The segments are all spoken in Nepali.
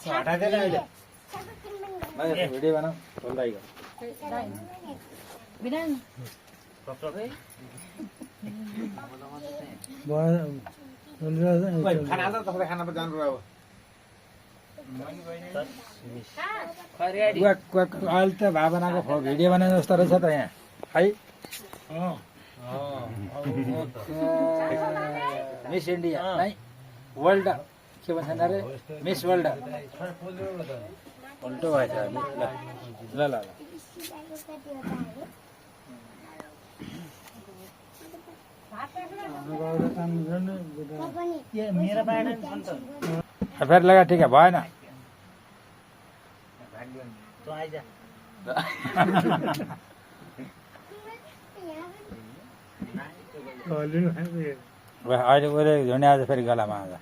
हटा दे ना भाई वीडियो बनाओ बोल रहा है बिना खाना त तपाईले खाना पर जानु पर्यो अहिले त भा बनाएको भिडियो बनाए जस्तो रहेछ त यहाँ है मिस इन्डिया नै वर्ल्ड के भन्छ अरे मिस वर्ल्ड उल्टो भएछ ल ल ल फेरि लगा ठिक भएन अहिले उसले झुन्डे आज फेरि गलामा आउँछ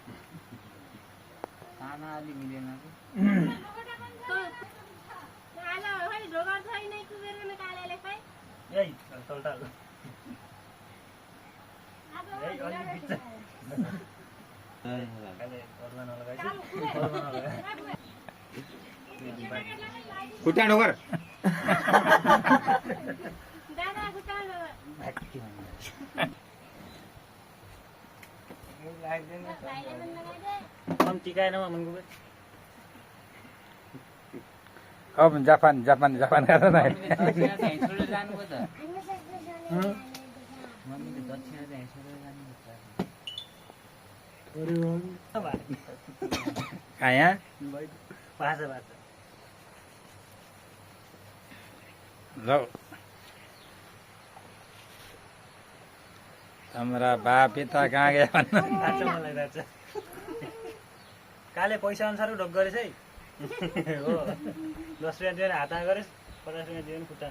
खुट्टा नगर अब जापान जापान जापान गर्दा न कहाँ यहाँ ल हमारा बाप पिता कहाँ गया काले पैसा अनुसार ढोक गरेछ है हो 10 रुपैयाँ दिएर हातमा गरेस् 50 रुपैयाँ दियो भने खुट्टा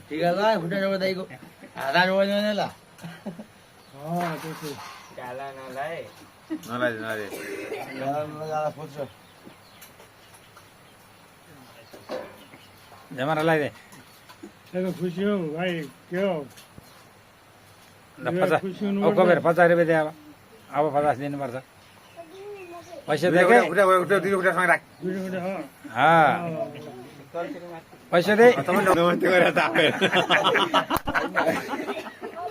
टिका लगायो खुट्टा जोड्दाइको हात जोड्दैन ल काला नलाए जमारा लगाइदे खुसी हो भाइ के हो 50 रुपियाँ दिए अब 50 दिनुपर्छ पैसा दे के पैसा दे